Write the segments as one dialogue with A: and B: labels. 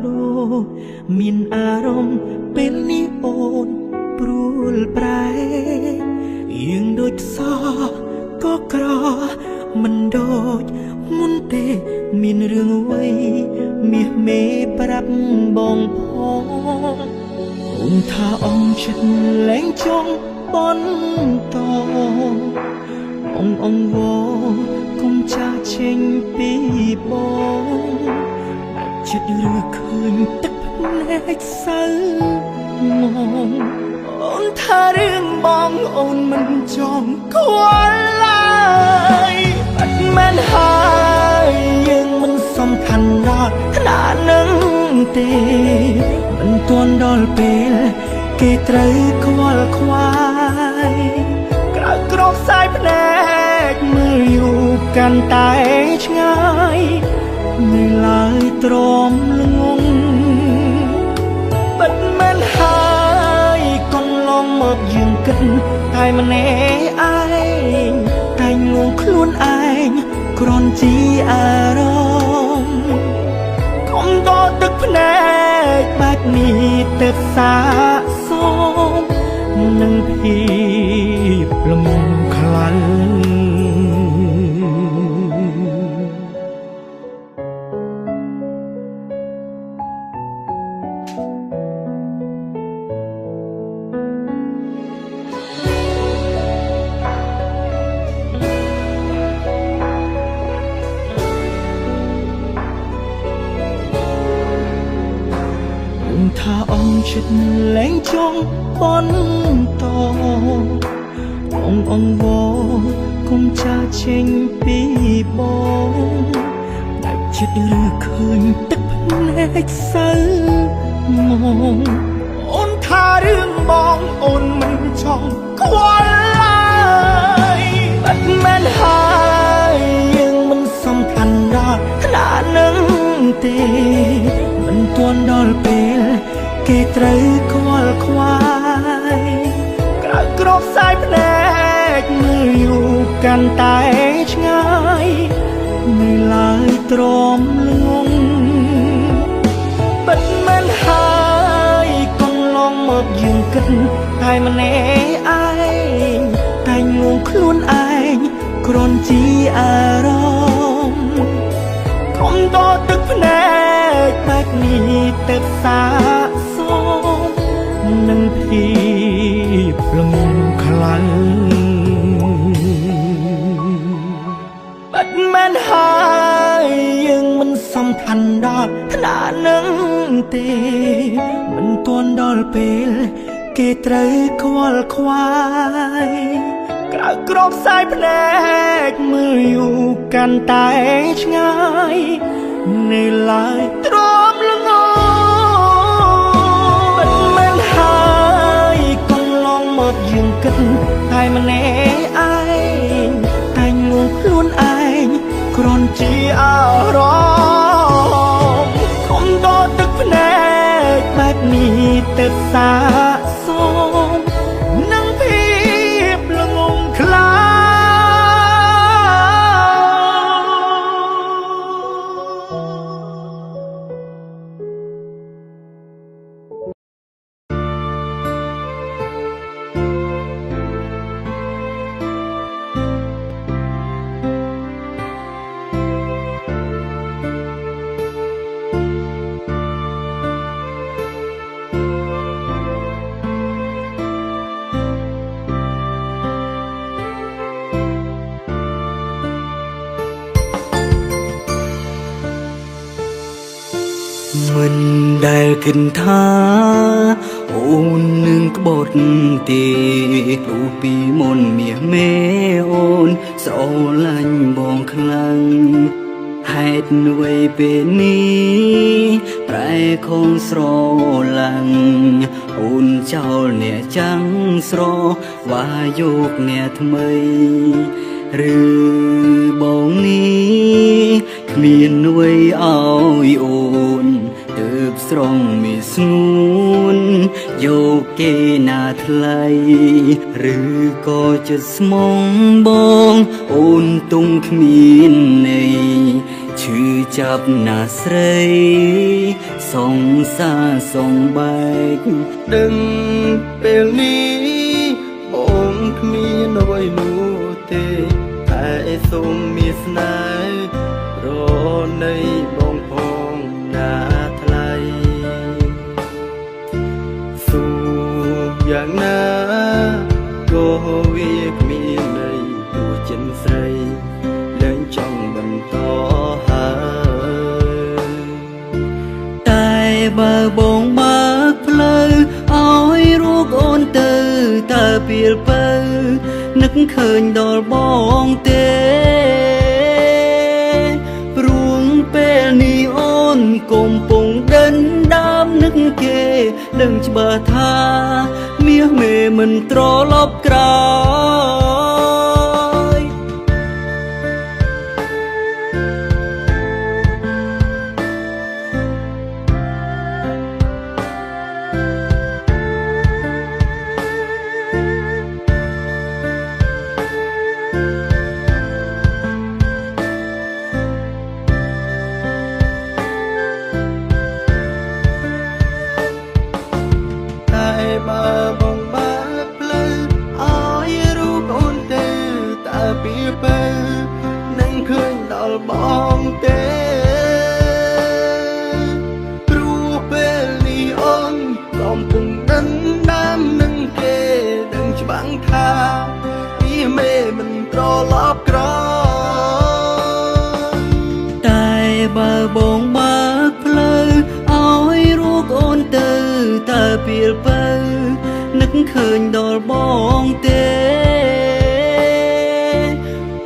A: ដូរមានអារម្មណ៍ពេលនេះអូនព្រួលប្រែយើងដូចខ្សោក៏ក្រមិនដូចមុនទេមានរឿងអ្វីមាសមេប្រាប់បងផងអូនថាអងចិត្តលែងចង់បបន្តអងវកុំចាចេញពីបងចិត្តឬឃើញទឹកភ្នែកសៅមកអូនថារឿងបងអូនមិនចង់ខ្វល់ឡើយបាត់មែនហើយយើងមិនសំខាន់ដល់ថ្នាក់នឹងទេមិនទាន់ដល់ពេលគេត្រូវខ្វល់ខ្វាយក្រៅក្រោបសាយភ្នែកមើលយូរកាន់តែឆ្ងាយនៅឡើយទ្រាំល្ងងបិទមែនហើយកុំឡងមកយើងគិតតែម្នាក់ឯងតែងងខ្លួនឯងគ្រាន់ជាអារម្មណ៍កុំដកទឹកភ្នែកបែបនេះទៅសាកសមនឹងភាពលំខ្លាំងថាអងចិត្តលែងចង់បន្តអងវកុំចាចេញពីបងតែចិត្តឬឃើញទឹកភ្នែកសៅមកអូនថារឿងបងអូនមិនចង់ខ្វល់ឡើយបាត់មែនហើយយើងមិនសំខាន់ដល់ថ្នាក់នឹងទេមិនទាន់ដល់ពេលគេត្រូវខ្វល់ខ្វាយក្រៅក្រោបសាយភ្នែកមើលយូរកាន់តែឆ្ងាយនៅឡើយទ្រាំល្ងងបិទមែនហើយកុំឡងមកយើងគិតតែម្នាក់ឯងតែងងខ្លួនឯងគ្រាន់ជាអារម្មណ៍កុំដកទឹកភ្នែកបែបនេះទៅសាកសមនឹងភាពលំខ្លាំងបាត់មែនហើយយើងមិនសំខាន់ដល់ថ្នាក់នឹងទេមិនទាន់ដល់ពេលគេត្រូវខ្វល់ខ្វាយក្រៅក្រោបសាយភ្នែកមើលយូរកាន់តែឆ្ងាយនៅឡើយទ្រាំល្ងងមិនមែនហើយកុំឡងមកយើងគិតតែម្នាក់ឯងតែងងខ្លួនឯងគ្រាន់ជាអារម្មណ៍កុំដកទឹកភ្នែកបែបនេះទៅសាកសមនឹងភាពល្ងងខ្លាំងមិនដែលគិតថាអូននឹងក្បត់ទេព្រោះពីមុនមាសមេអូនស្រឡាញ់បងខ្លាំងហេតុអ្វីពេលនេះប្រែខំស្រឡាញ់អូនចោលអ្នកចាំងស្រវាយកអ្នកថ្មីឬបងនេះគ្មានអ្វីឲ្យអូនទើបស្រង់មីស្ងួនយកគេណាថ្លៃឬក៏ចិត្តស្មងបងអូនទុំគ្មានន័យឈឺចាប់ណាស្រីស
B: สงสาสงใบดึงពេលនេះបងគ្មានអ្វីនោះទេតែសូមមានស្នេហ៍រនៃបងផងណាថ្លៃសូមយ៉ាងណាក៏វាគ្មានន័យទោះចិនស្រីលែងចង់បន្តហើយតែបើបងបើកផ្លូវឲ្យរូបអូនទៅតើពេលបើនឹកឃើញដល់បងទេព្រួងពេលនេះអូនកំពុងដិនដាមនឹកគេដឹងច្បាស់ថាមាសមេមិនត្រឡប់ក្រោយបើបងបើកផ្លូវឲ្យរូបអូនទៅតើពីបើនឹងឃើញដល់បងទេព្រោះពេលនេះអូនកំពុងដិនដាមនឹងគេដឹងច្បាស់ថាពីមេមិនត្រឡប់ក្រោយតែបើបងបើកផ្លូវឲ្យរូបអូនទៅតើពេលបើនឹកឃើញដល់បងទេ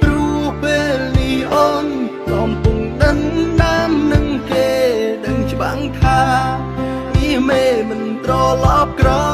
B: ព្រោះពេលនេះអូនកំពុងដិនដាមនឹងគេដឹងច្បាស់ថាពីមេមិនត្រឡប់ក្រោយ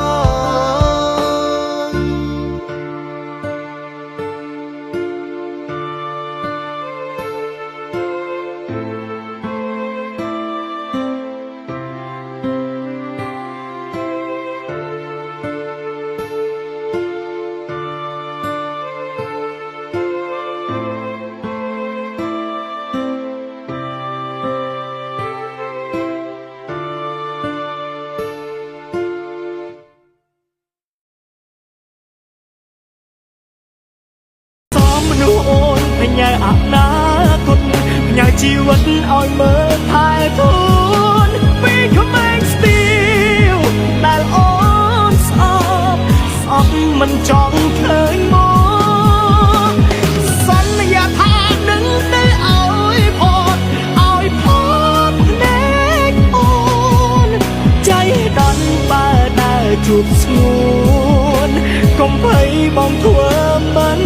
B: អូនបញ្ញាអនាគតបញ្ញាជីវិតឲ្យមើលថែធូនពីក្មេងស្ទាវដែលអូនស្អប់មិនចង់ឃើញមកសន្យាថានឹងទៅឲ្យផតភ្នែកអូនใจដន់បើដើរជួបស្ងួនកុំភ័យបងធ្វើមិន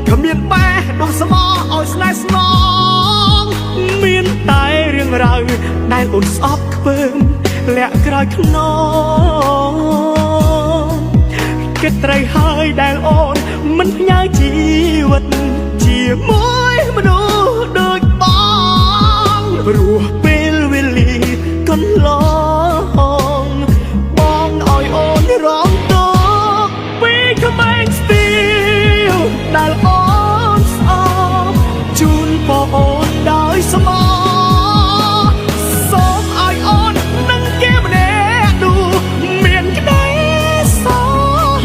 B: គ្មានបែដោះស្មោឲ្យស្នេហ៍ស្នងមានតែរឿងរ៉ាវដែលអូនស្អប់ខ្ពើមលាក់ក្រោយខ្នងគិតត្រូវហើយដែលអូនមិនផ្ញើជីវិតជាមួយមនុស្សដូចបងព្រោះពេលវេលាកន្លងបងឲ្យអូនរងទុក្ខពីក្មេងស្ទាវដែលអូនស្អប់ជូនបងអូនដោយស្មោះសូមឲ្យអូននឹងគេម្នាក់នោះមានក្តីសោក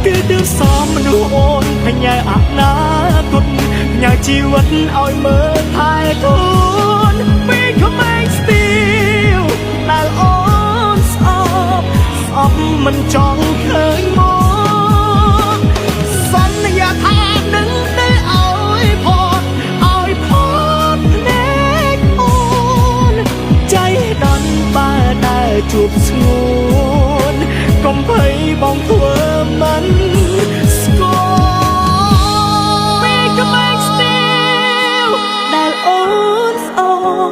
B: គឺទើបសមមនុស្សអូនបញ្ញាអនាគតបញ្ញាជីវិតឲ្យមើលថែធូនពីក្មេងស្ទាវដែលអូនស្អប់មិនចង់ឃើញមកសន្យាថានឹងទៅឲ្យផតភ្នែកអូនใจដន់បើដើរជួបស្ងួនកុំភ័យបងធ្វើមិន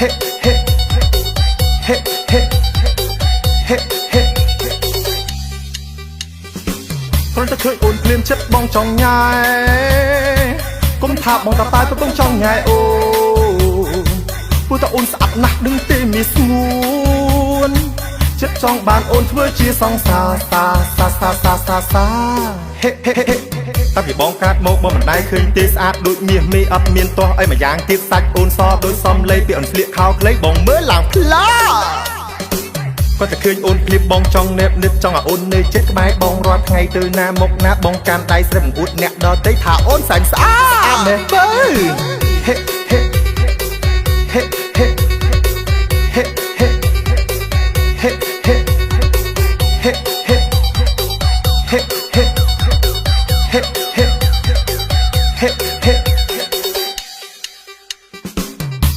B: ហេហេហេហេហេហេគ្រាន់តែឃើញអូនភ្លាមចិត្តបងចង់ញ៉ែគុំថាបងតតែក៏បងចង់ញ៉ែអូនព្រោះតែអូនស្អាតណាស់ដឹងទេមានស្ងួនចិត្តចង់បានអូនធ្វើជាសង្សារសាហេហេហេតាពីបងកាត់មកបងមិនដែលឃើញទេស្អាតដូចមាសមេអត់មានទាស់អីមួយយ៉ាងទៀតសាច់អូនសដូចសំឡេងពីអូនស្លៀកខោខ្លីបងមើលឡើងផ្លាគាត់តែឃើញអូនភ្លាមបងចង់ណែបនឹកចង់ឲ្យអូននៅចិត្តក្បែរបងរាល់ថ្ងៃទៅណាមកណាបងកាន់ដៃស្រិបអួតអ្នកដទៃថាអូនសែនស្អាតណែបើហេហេហេហេហេហេហេហេហេហេហេហេហេហេ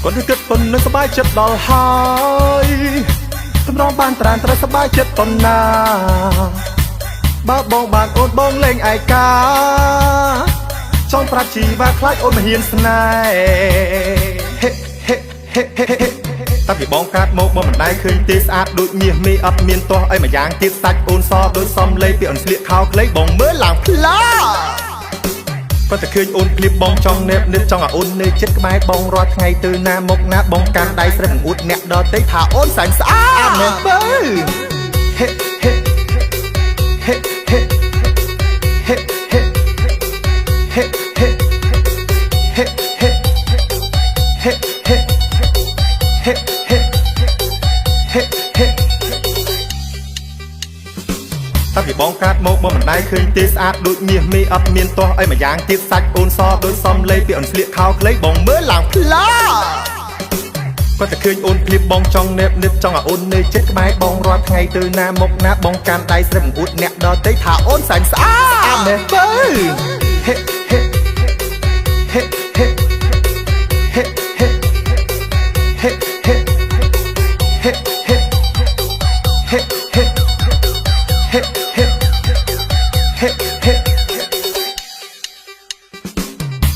B: គាត់គិតប៉ុណ្ណឹងសប្បាយចិត្តដល់ហើយសម្រងបានត្រានត្រូវសប្បាយចិត្តប៉ុណ្ណាបើបងបានអូនបងលេងឯកាចង់ប្រាប់ជីវ៉ាខ្លាចអូនមិនហ៊ានស្នេហ៍ហេហេហេហេហេតាពីបងកាត់មកបងមិនដែលឃើញទេស្អាតដូចមាសមេអត់មានទាស់អីមួយយ៉ាងទៀតសាច់អូនសដូចសំឡេងពីអូនស្លៀកខោខ្លីបងមើលឡើងផ្លាគាត់តែឃើញអូនភ្លាមបងចង់ណែបនឹកចង់ឲ្យអូននៅចិត្តក្បែរបងរាល់ថ្ងៃទៅណាមកណាបងកាន់ដៃស្រិបអួតអ្នកដទៃថាអូនសែនស្អាតណែបើហេហេហេហេហេហេហេហេហេហេហេហេហេហេតាពីបងកាត់មកបងមិនដែលឃើញទេស្អាតដូចមាសមេអត់មានទាស់អីមួយយ៉ាងទៀតសាច់អូនសដូចសំឡេងពីអូនស្លៀកខោខ្លីបងមើលឡើងផ្លាគាត់តែឃើញអូនភ្លាមបងចង់ណែបនឹកចង់ឲ្យអូននៅចិត្តក្បែរបងរាល់ថ្ងៃទៅណាមកណាបងកាន់ដៃស្រិបអួតអ្នកដទៃថាអូនសែនស្អាតណែបើហេហេហេហេហេហេហេហេហេហេហេហេហេហេ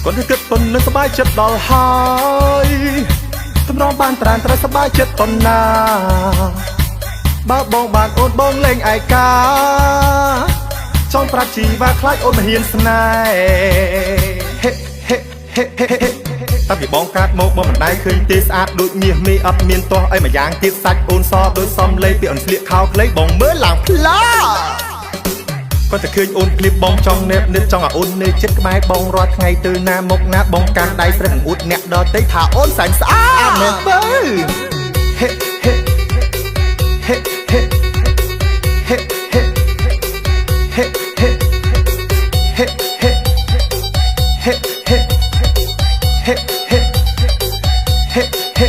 B: គាត់គិតប៉ុណ្ណឹងសប្បាយចិត្តដល់ហើយសម្រងបានត្រានត្រូវសប្បាយចិត្តប៉ុណ្ណាបើបងបានអូនបងលេងឯកាចង់ប្រាប់ជីវ៉ាខ្លាចអូនមិនហ៊ានស្នេហ៍ហេហេហេហេហេតាពីបងកាត់មកបងមិនដែលឃើញទេស្អាតដូចមាសមេអត់មានទាស់អីមួយយ៉ាងទៀតសាច់អូនសដូចសំឡេងពីអូនស្លៀកខោខ្លីបងមើលឡើងផ្លាគាត់តែឃើញអូនភ្លាមបងចង់ណែបនឹកចង់ឲ្យអូននៅចិត្តក្បែរបងរាល់ថ្ងៃទៅណាមកណាបងកាន់ដៃស្រិបអួតអ្នកដទៃថាអូនសែនស្អាតណែបើហេហេហេហេហេហេហេហេហេហេហេហេហេ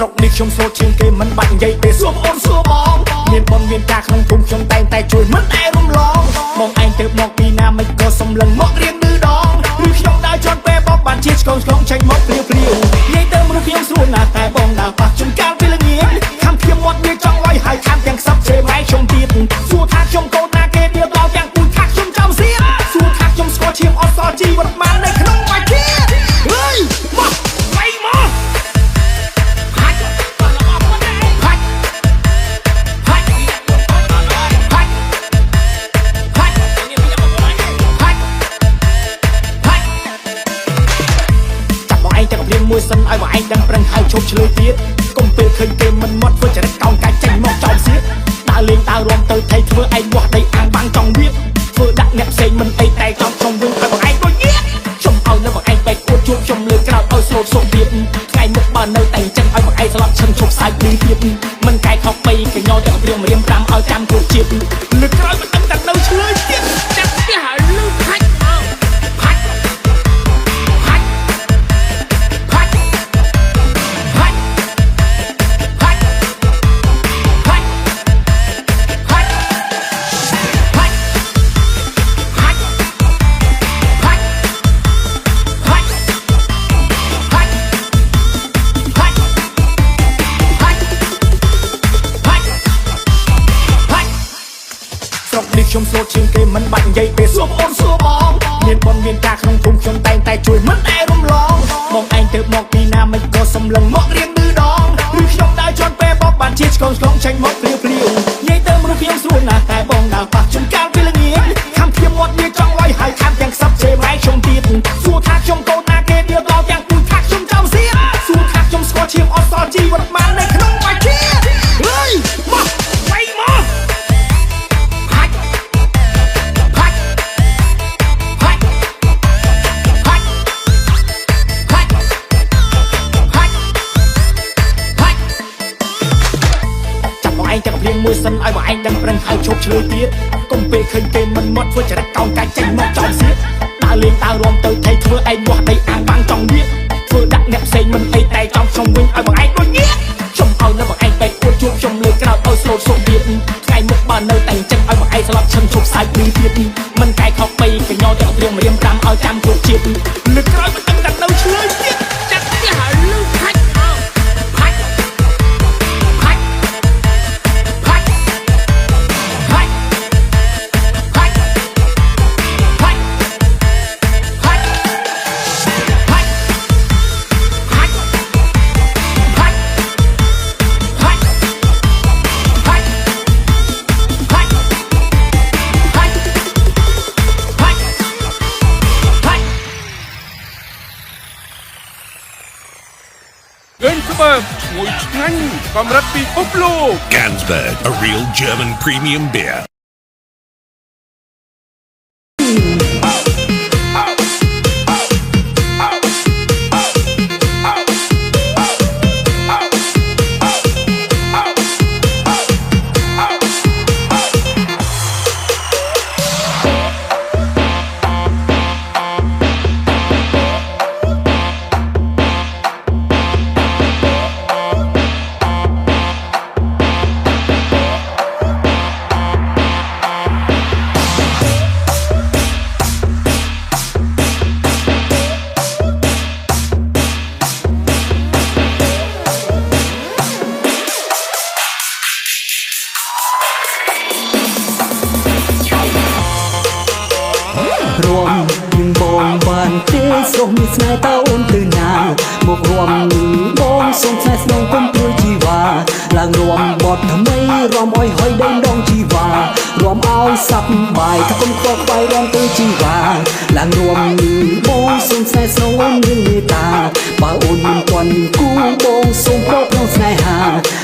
B: ស្រុកនេះខ្ញុំសូត្រជាងគេមិនបាច់និយាយទេសួរអូនសួរបងមានបងមានការក្នុងភូមិខ្ញុំតែងតែជួយមិនដែលរំលងបងឯងទៅមកពីណាមិនក៏សំឡឹងមករៀនឌឺដងឬខ្ញុំដើរជន់ពេលបងបានជាឆ្កងឆ្កងចេញមកព្រាវព្រាវនិយាយទៅមនុស្សខ្ញុំស្រួលណាស់តែបងដើរប៉ះជុំកាលពេលល្ងាចខំខ្ញុំមាត់វាចង់វាយហើយខាំទាំងខ្សឹបជេរម៉ែខ្ញុំទៀតសួរថាខ្ញុំកូនណាគេដៀលដល់ទាំងពូជថាខ្ញុំចង់សៀនសួរថាខ្ញុំស្គាល់ឈាមអត់សល់ជីវិតបាននៅក្នុងបាច់ទៀតហេមកវាយមកហាច់ហាច់ហាច់ហាច់ហាច់ចាប់បងឯងតែព្រៀងមួយសិនឲ្យបងឯងដឹងប្រឹងហើយឈប់ឆ្លើយទៀតកុំពេលឃើញគេមិនមកធ្វើចរិតកោងកាច់ចេញមកចោលសៀតដើរលេងដើររំទៅថៃធ្វើឯងវាស់ដីអាំងបាំងចង់វាធ្វើដាក់អ្នកផ្សេងមិនអីតែចង់ខ្ញុំវិញឲ្យបងឯងដូចញៀតខ្ញុំឲ្យនៅបងឯងបែកអួតជួបខ្ញុំលើក្រោយឲ្យស្លូតសុំទៀតថ្ងៃមុខបើនៅតែអញ្ចឹងឲ្យបងឯងស្លាប់ឈឹងឈប់សាច់ឌឺទៀតមិនកាយខុសបីកញ្ញោទាំងព្រៀងរៀម5ឲ្យចាំគ្រប់ជាតិលើក្រោយមិនដឹងតែនៅឆ្លើយទៀតចាក់ផ្ទះឲ្យលឺហាច់ហាច់ហាច់ហាច់ហាច់ហាច់ហាច់ហាច់ហាច់ហាច់ហាច់ហាច់ហាច់ហាច់ស្រុកនេះខ្ញុំស្លូតជាងគេមិនបាច់និយាយទេសួរអូនសួរបងមានបងមានការក្នុងភូមិខ្ញុំតែងតែជួយមិនដែលរំលងបងឯងទៅមកពីណាមិនក៏សំឡឹងមករៀនឌឺដងឬខ្ញុំដើរជន់ពេលបងបានជាឆ្កងឆ្កងចេញមកព្រាវព្រាវនិយាយទៅមនុស្សខ្ញុំស្រួលណាស់តែបងដើរប៉ះជុំកាលពេលល្ងាចខំខ្ញុំមាត់វាចង់វាយហើយខាំទាំងខ្សឹបជេរម៉ែខ្ញុំទៀតសួរថាខ្ញុំកូនណាគេដៀលដល់ទាំងពូជថាខ្ញុំចង់សៀនសួរថាខ្ញុំស្គាល់ឈាមអត់សល់ជីវិតបាននៅក្នុងបាច់ទៀតហេមកវាយមកហាច់ហាច់ហាច់ហាច់ហាច់ហាច់ហាច់ចាប់បងឯងទាំងព្រៀងមួយសិនឲ្យបងឯងដឹងប្រឹងហើយឈប់ឆ្លើយទៀតកុំពេលឃើញគេមិនមកធ្វើចរិតកោងកាច់ចេញមកចោលសៀតដើរលេងដើររំទៅថៃធ្វើឯងវាស់ដីអាំងបាំងចង់វាធ្វើដាក់អ្នកផ្សេងមិនអីតែចង់ខ្ញុំវិញឲ្យបងឯងដូចញៀតខ្ញុំឲ្យនៅបងឯងបែកអួតជួបខ្ញុំលើក្រោយឲ្យស្លូតសុំទៀតថ្ងៃមុខបើនៅតែអញ្ចឹងឲ្យបងឯងស្លាប់ឈឹងឈប់សាច់ឌឺទៀតមិនកាយខុសបីកញ្ញោទាំងព្រៀងរៀម5ឲ្យចាំគ្រប់ជាតិលើក្រោយមិនដឹងតែនៅឆ្លើយទៀតចាក់ផ្ទះឲ្យលឺហាច់ហាច់ហាច់ហាច់ហាច់ហាច់ហាច់ហាច់ហាច់ហាច់ហាច់
C: เงินสเปิร์มឈ្ងុយឆ្ងាញ់កម្រិតពិភពលោក
D: Gansberg, a real German premium beer.
A: រួមនឹងបងបានទេសូមស្នេហ៍តើអូនទៅណាមករួមនឹងបងសូមស្នេហ៍ស្នងគុំព្រួយជីវ៉ាឡើងរួមបត់ថ្មីរំអុយហុយដេញដងជីវ៉ារំឲ្យសប្បាយថាគុំខ្វល់ខ្វាយរំទៅជីវ៉ាឡើងរួមនឹងបងសូមស្នេហ៍ស្នងអូនមានមេត្តាបើអូនមិនទាន់មានគូបងសូមប្រកក្នុងស្នេហា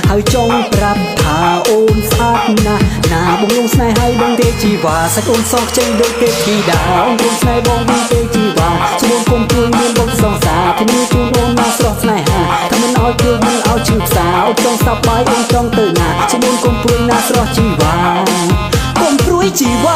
A: ហើយចង់ប្រាប់ថាអូនស្អាតណាស់ណាបងលងស្នេហ៍ហើយដឹងទេជីវ៉ាសាច់អូនសោកចេញដូចទេធីតាអូនគុំស្នេហ៍បងមានទេជីវ៉ាស្មូនគុំព្រួយមានបងសងសាធានាជូនអូនណាស្រស់ស្នេហាថាមិនឲ្យព្រួយមិនឲ្យឈឺផ្សាអូនចង់សប្បាយអូនចង់ទៅណាស្មូនគុំព្រួយណាស្រស់ជីវ៉ាគុំព្រួយជីវ៉ា